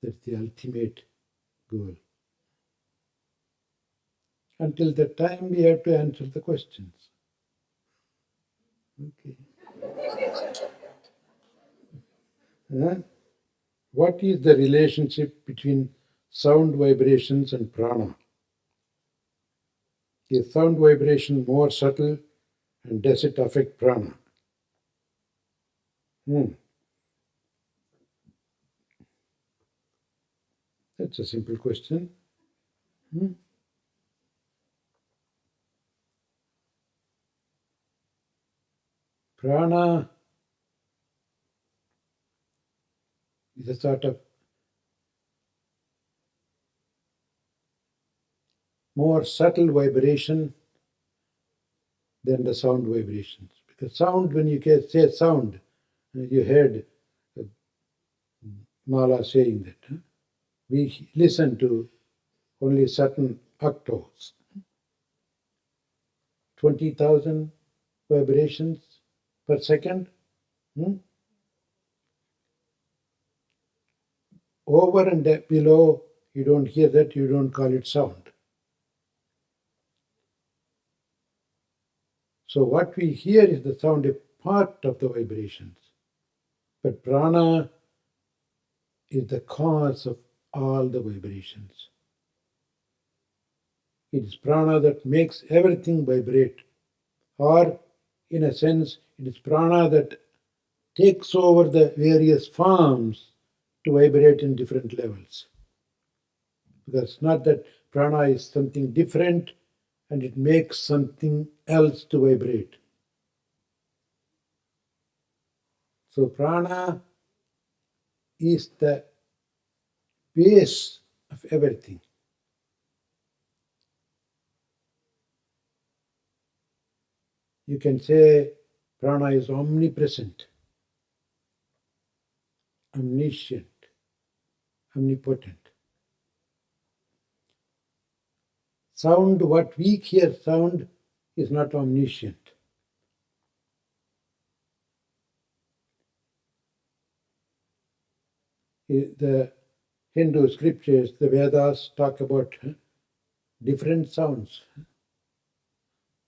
That's the ultimate goal. Until that time, we have to answer the questions. Okay. What is the relationship between sound vibrations and prana? Is sound vibration more subtle, and does it affect prana? That's a simple question. Prana is a sort of more subtle vibration than the sound vibrations. Because sound, when you say sound, you heard Mala saying that. We listen to only certain octaves. 20,000 vibrations per second. Over and below, you don't hear that, you don't call it sound. So what we hear is the sound, a part of the vibrations. But prana is the cause of all the vibrations. It is prana that makes everything vibrate. Or, in a sense, it is prana that takes over the various forms to vibrate in different levels. Because it's not that prana is something different and it makes something else to vibrate. So prana is the base of everything. You can say prana is omnipresent, omniscient, omnipotent. Sound, what we hear sound, is not omniscient. The Hindu scriptures, the Vedas, talk about different sounds.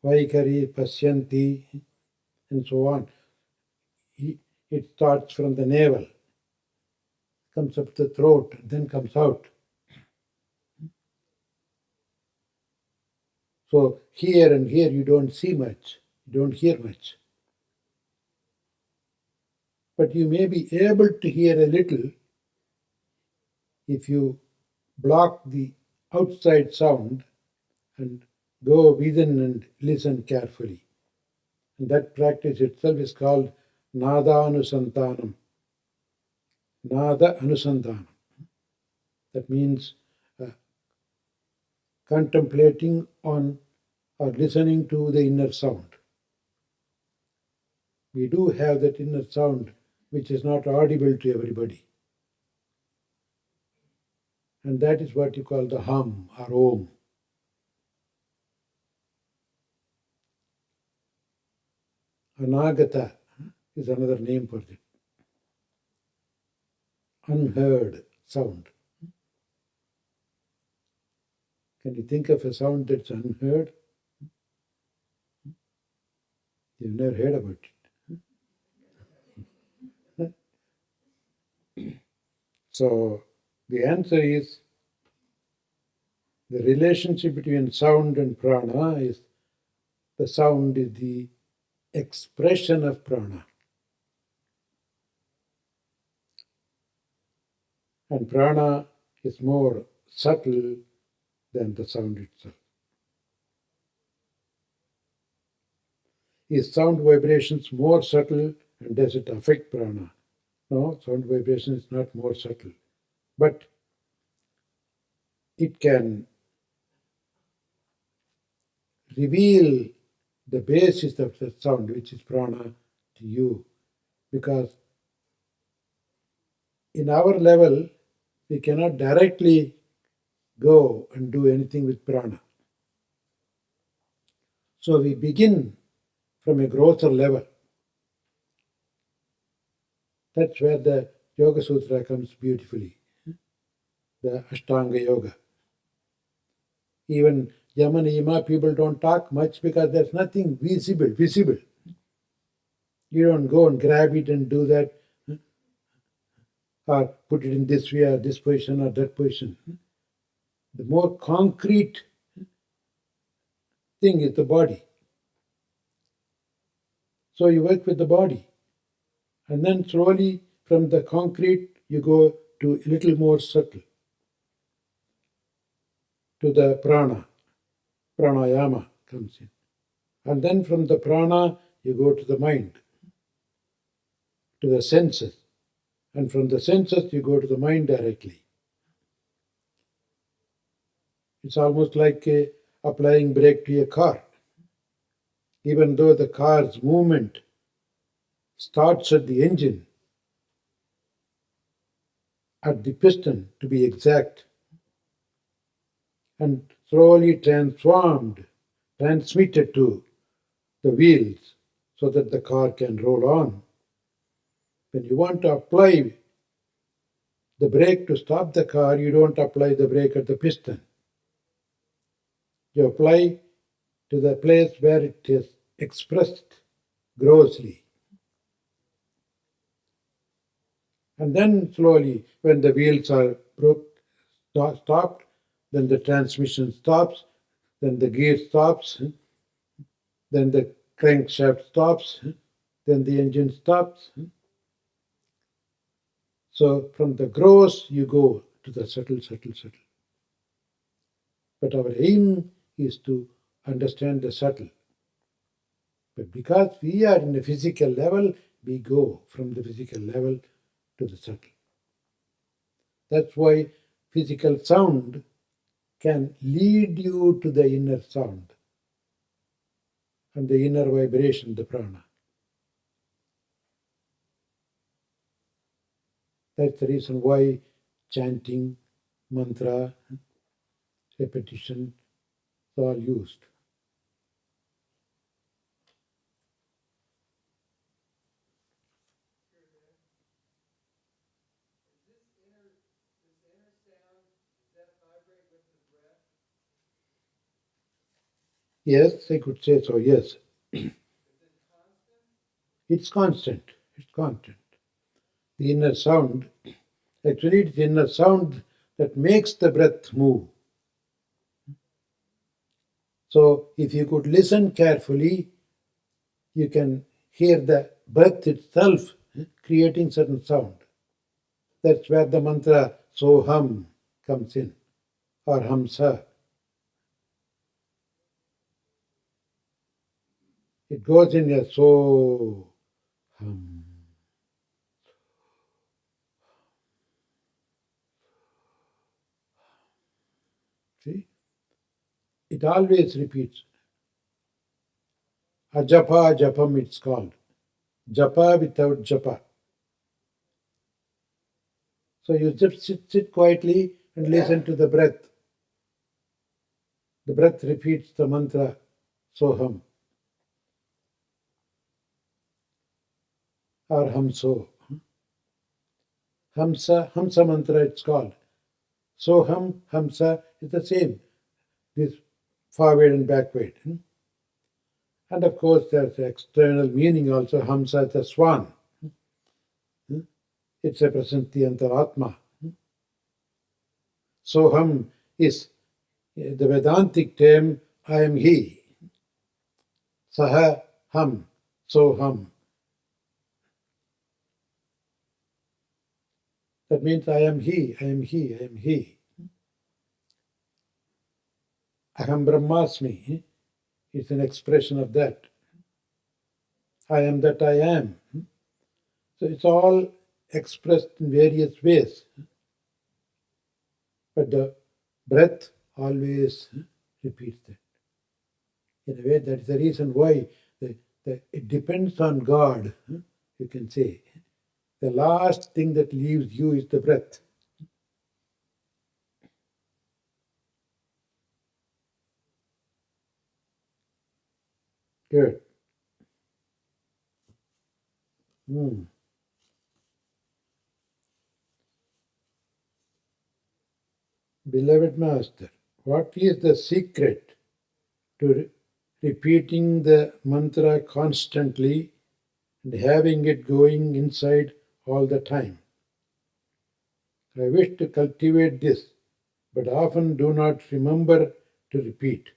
Vaikari, Pasyanti, and so on. It starts from the navel, comes up the throat, and then comes out. So here and here you don't see much, you don't hear much. But you may be able to hear a little if you block the outside sound and go within and listen carefully. And that practice itself is called Nada Anusantanam. Nada Anusantanam. That means contemplating on or listening to the inner sound. We do have that inner sound which is not audible to everybody. And that is what you call the hum or om. Anahata is another name for it. Unheard sound. Can you think of a sound that's unheard? You've never heard about it. So the answer is the relationship between sound and prana is the sound is the expression of prana. And prana is more subtle than the sound itself. Is sound vibrations more subtle and does it affect prana? No, sound vibration is not more subtle. But it can reveal the basis of the sound, which is prana, to you. Because in our level, we cannot directly go and do anything with prana. So we begin from a grosser level. That's where the Yoga Sutra comes beautifully. the Ashtanga Yoga. Even Yama Niyama people don't talk much because there's nothing visible. You don't go and grab it and do that, or put it in this way or this position or that position. The more concrete thing is the body. So you work with the body. And then slowly from the concrete you go to a little more subtle, to the prana. Pranayama comes in. And then from the prana you go to the mind, to the senses. And from the senses you go to the mind directly. It's almost like applying brake to a car. Even though the car's movement starts at the engine, at the piston to be exact, and slowly transmitted to the wheels so that the car can roll on. When you want to apply the brake to stop the car, you don't apply the brake at the piston. You apply to the place where it is expressed grossly. And then slowly, when the wheels are stopped, then the transmission stops, then the gear stops, then the crankshaft stops, then the engine stops. So from the gross, you go to the subtle. But our aim is to understand the subtle. But because we are in a physical level, we go from the physical level to the subtle. That's why physical sound can lead you to the inner sound and the inner vibration, the prana. That's the reason why chanting, mantra, repetition is all used. Yes, I could say so, yes. It's constant. It's constant. The inner sound, actually, it's the inner sound that makes the breath move. So, if you could listen carefully, you can hear the breath itself creating certain sound. That's where the mantra Soham comes in, or Hamsa. It goes in a So Hum. See? It always repeats. Ajapa Japam it's called. Japa without japa. So you just sit quietly and listen to the breath. The breath repeats the mantra Soham or Hamso. Hamsa mantra it's called. Soham, Hamsa is the same. This forward and backward. And of course there's external meaning also. Hamsa is a swan. It represents the Antaratma. Soham is the Vedantic term, I am he. Saha ham, soham. That means I am he. Aham Brahmasmi is an expression of that. I am that I am. So it's all expressed in various ways. But the breath always repeats that. In a way, that's the reason why it depends on God, you can say. The last thing that leaves you is the breath. Good. Beloved Master, what is the secret to repeating the mantra constantly and having it going inside all the time? I wish to cultivate this, but often do not remember to repeat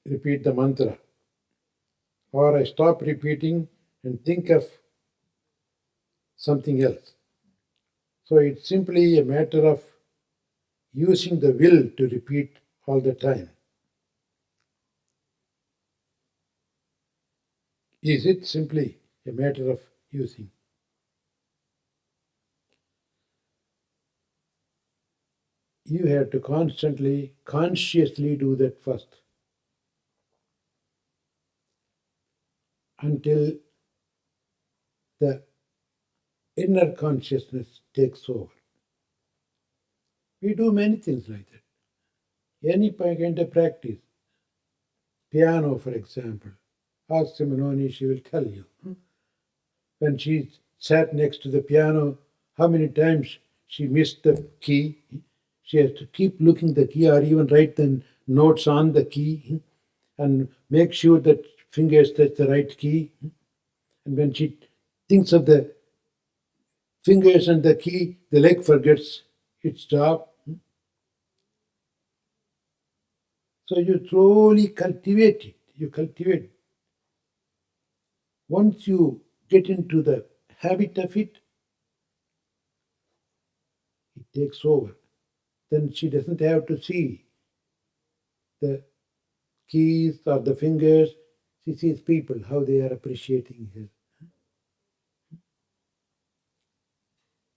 the mantra. Or I stop repeating and think of something else. So it's simply a matter of using the will to repeat all the time. Is it simply a matter of using? You have to constantly, consciously do that first until the inner consciousness takes over. We do many things like that. Any kind of practice. Piano, for example. Ask Simononi, she will tell you. When she sat next to the piano, how many times she missed the key. She has to keep looking the key or even write the notes on the key and make sure that fingers touch the right key. And when she thinks of the fingers and the key, the leg forgets its job. So you slowly cultivate it. You cultivate. Once you get into the habit of it, it takes over. Then she doesn't have to see the keys or the fingers. She sees people, how they are appreciating her.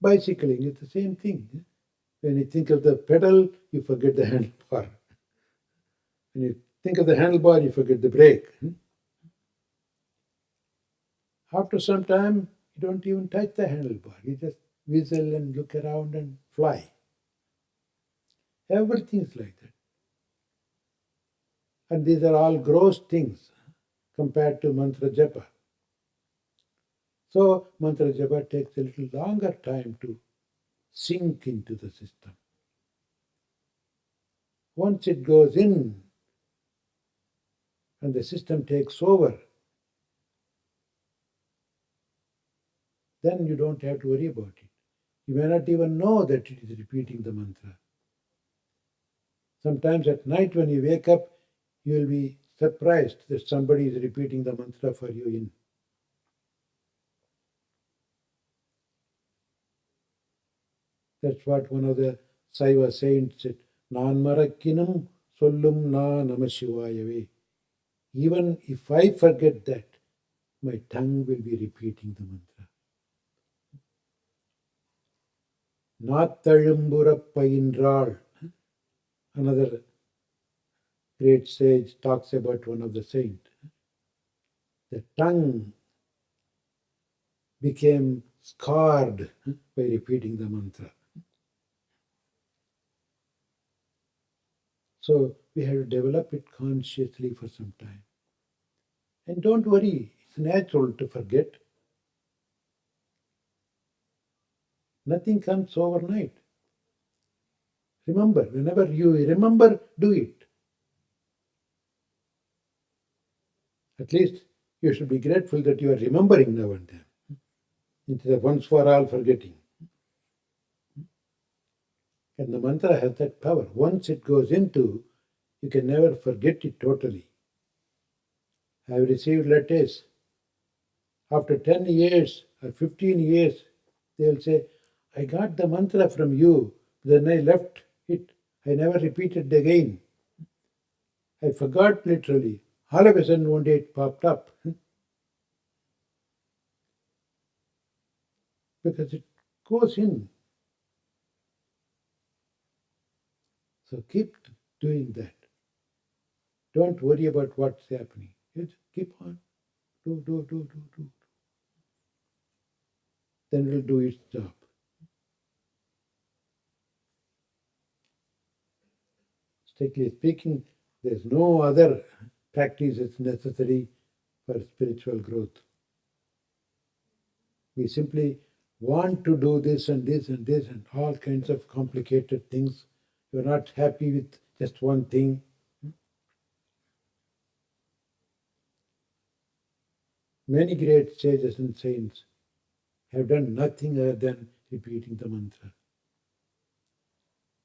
Bicycling is the same thing. When you think of the pedal, you forget the handlebar. When you think of the handlebar, you forget the brake. After some time, you don't even touch the handlebar. You just whistle and look around and fly. Everything's like that. And these are all gross things compared to mantra japa. So mantra japa takes a little longer time to sink into the system. Once it goes in and the system takes over, then you don't have to worry about it. You may not even know that it is repeating the mantra. Sometimes at night when you wake up, you will be surprised that somebody is repeating the mantra for you in. That's what one of the Saiva saints said, Nan marakkinam sollum na namashivayave. Even if I forget that, my tongue will be repeating the mantra. Nattazhumburappayinral. Another great sage talks about one of the saints. The tongue became scarred by repeating the mantra. So we have to develop it consciously for some time. And don't worry, it's natural to forget. Nothing comes overnight. Remember, whenever you remember, do it. At least you should be grateful that you are remembering now and then, instead of once for all forgetting. And the mantra has that power. Once it goes into, you can never forget it totally. I have received letters. After 10 years or 15 years, they'll say, I got the mantra from you, then I left it. I never repeated it again. I forgot literally. All of a sudden one day it popped up. Because it goes in. So keep doing that. Don't worry about what's happening. Just keep on. Do. Then it will do its job. Strictly speaking, there's no other practice that's necessary for spiritual growth. We simply want to do this and this and this and all kinds of complicated things. You're not happy with just one thing. Many great sages and saints have done nothing other than repeating the mantra.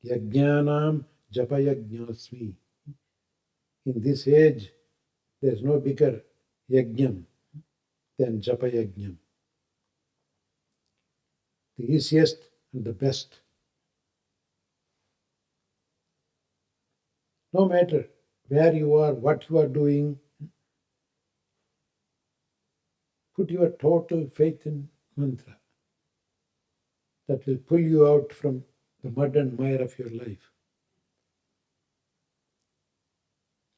Yajnanam japayajnasmi. In this age, there's no bigger yajnam than japayajnam. The easiest and the best. No matter where you are, what you are doing, put your total faith in mantra. That will pull you out from the mud and mire of your life.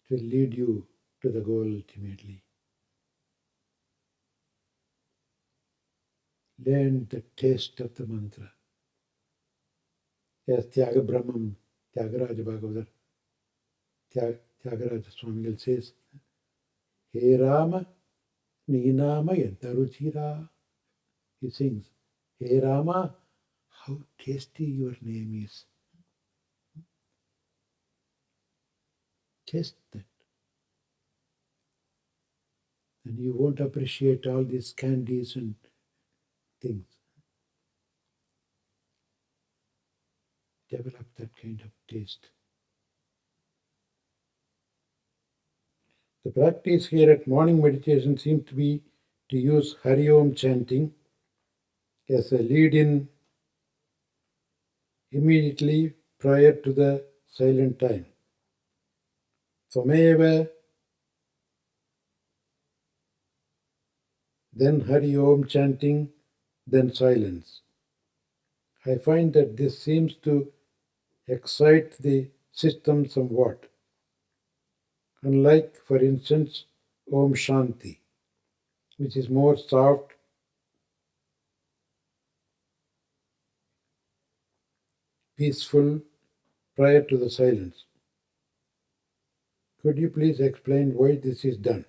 It will lead you to the goal ultimately. Learn the taste of the mantra. As Tyaga Brahmam, Tyagaraja Bhagavatar, Tyagaraja Swami says, He Rama, Ninama Yantaruchira. He sings, Hey Rama, how tasty your name is. Taste that. And you won't appreciate all these candies and things. Develop that kind of taste. The practice here at morning meditation seems to be to use Hari Om chanting as a lead-in immediately prior to the silent time. Tvameva, then Hari Om chanting, then silence. I find that this seems to excite the system somewhat. Unlike, for instance, Om Shanti, which is more soft, peaceful prior to the silence. Could you please explain why this is done,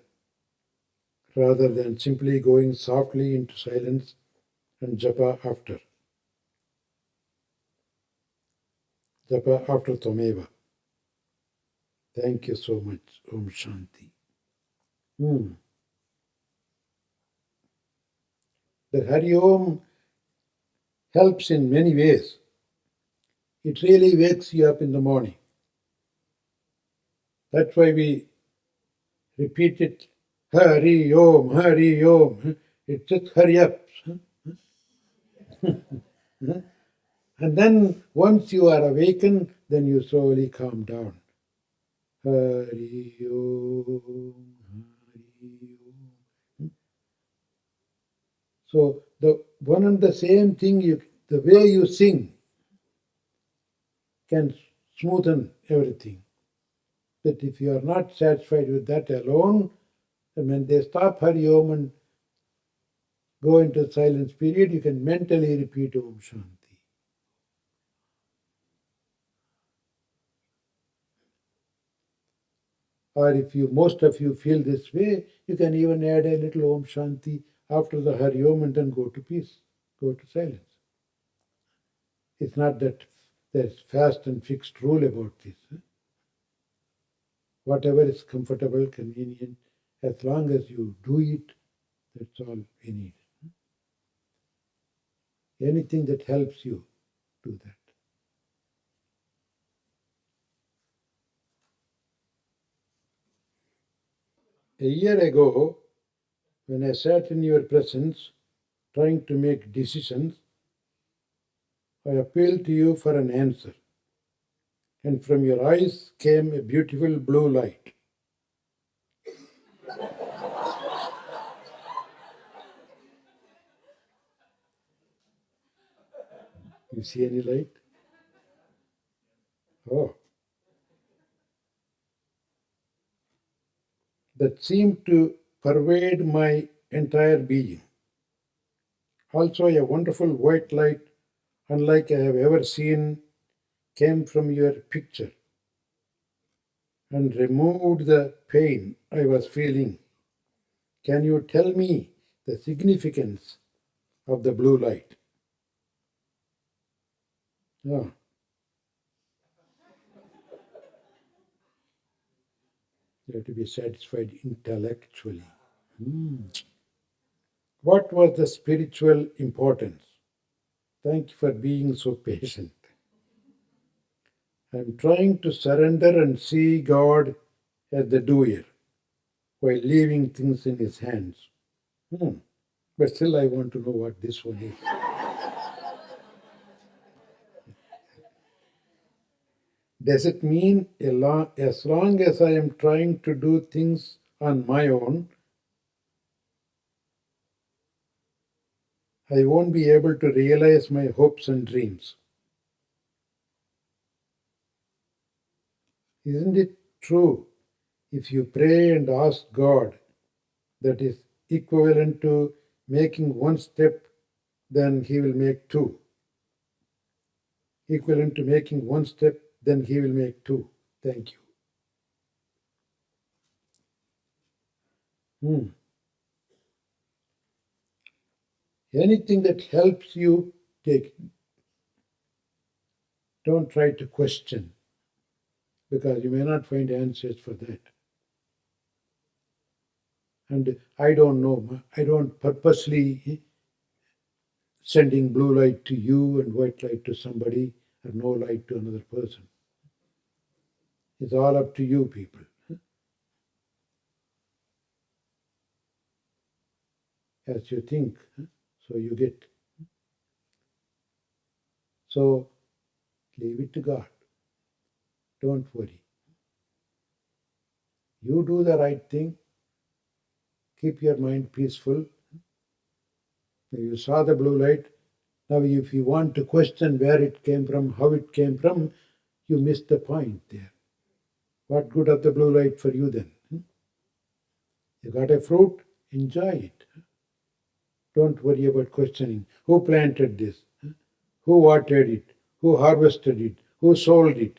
rather than simply going softly into silence and japa after? Japa after Tvameva. Thank you so much. Om Shanti. The Hari Om helps in many ways. It really wakes you up in the morning. That's why we repeat it, Hari Om, Hari Om. It just hurry up. And then once you are awakened, then you slowly calm down. Hari Om, Hari Om. So the one and the same thing, the way you sing can smoothen everything. But if you are not satisfied with that alone, then when they stop Hari Om and go into silence period, you can mentally repeat Om Shanti. Or if most of you feel this way, you can even add a little Om Shanti after the Hari Om and then go to peace, go to silence. It's not that there's fast and fixed rule about this. Whatever is comfortable, convenient, as long as you do it, that's all we need. Anything that helps you, do that. A year ago, when I sat in your presence trying to make decisions, I appealed to you for an answer, and from your eyes came a beautiful blue light. You see any light? Oh. That seemed to pervade my entire being. Also, a wonderful white light, unlike I have ever seen, came from your picture and removed the pain I was feeling. Can you tell me the significance of the blue light? Yeah. You have to be satisfied intellectually. What was the spiritual importance? Thank you for being so patient. I'm trying to surrender and see God as the doer while leaving things in His hands. But still, I want to know what this one is. Does it mean as long as I am trying to do things on my own, I won't be able to realize my hopes and dreams? Isn't it true? If you pray and ask God, that is equivalent to making one step, then He will make two. Equivalent to making one step, then He will make two. Thank you. Anything that helps you, take it. Don't try to question, because you may not find answers for that. And I don't know, I don't purposely sending blue light to you and white light to somebody or no light to another person. It's all up to you people. As you think, so you get. So leave it to God. Don't worry. You do the right thing. Keep your mind peaceful. You saw the blue light. Now, if you want to question where it came from, how it came from, you missed the point there. What good of the blue light for you then? You got a fruit, enjoy it. Don't worry about questioning. Who planted this? Who watered it? Who harvested it? Who sold it?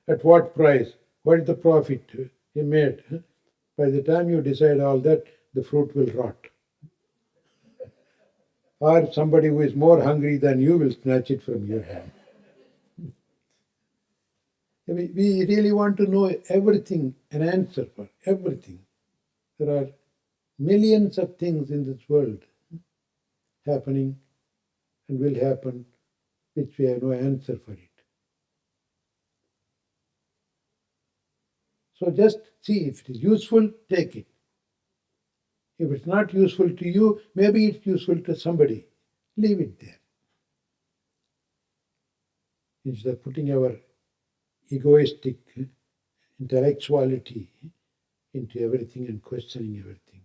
At what price? What is the profit he made? By the time you decide all that, the fruit will rot. Or somebody who is more hungry than you will snatch it from your hand. We really want to know everything, an answer for everything. There are millions of things in this world happening and will happen, which we have no answer for it. So just see if it is useful, take it. If it's not useful to you, maybe it's useful to somebody. Leave it there. Instead of putting our egoistic intellectuality into everything and questioning everything.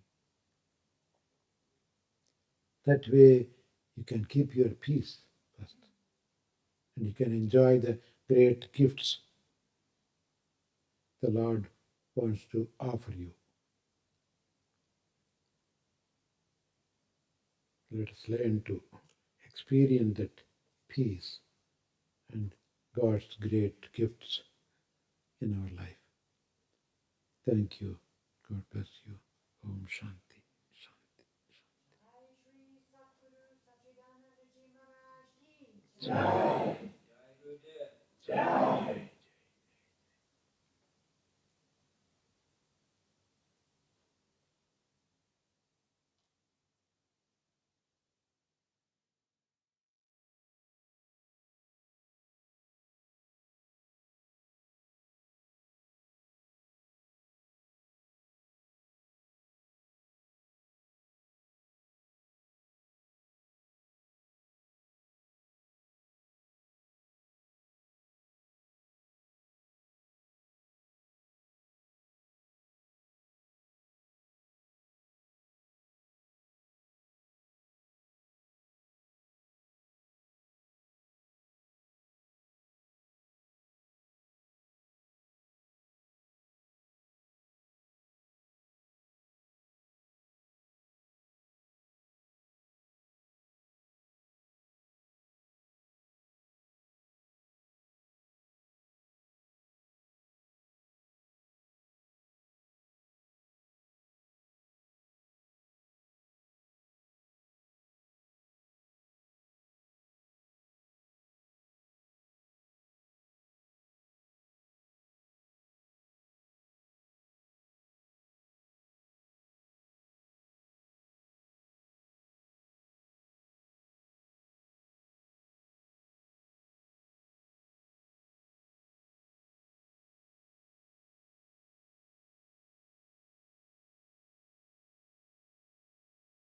That way you can keep your peace first. And you can enjoy the great gifts the Lord wants to offer you. Let us learn to experience that peace and God's great gifts in our life. Thank you. God bless you. Om Shanti. Shanti. Jai.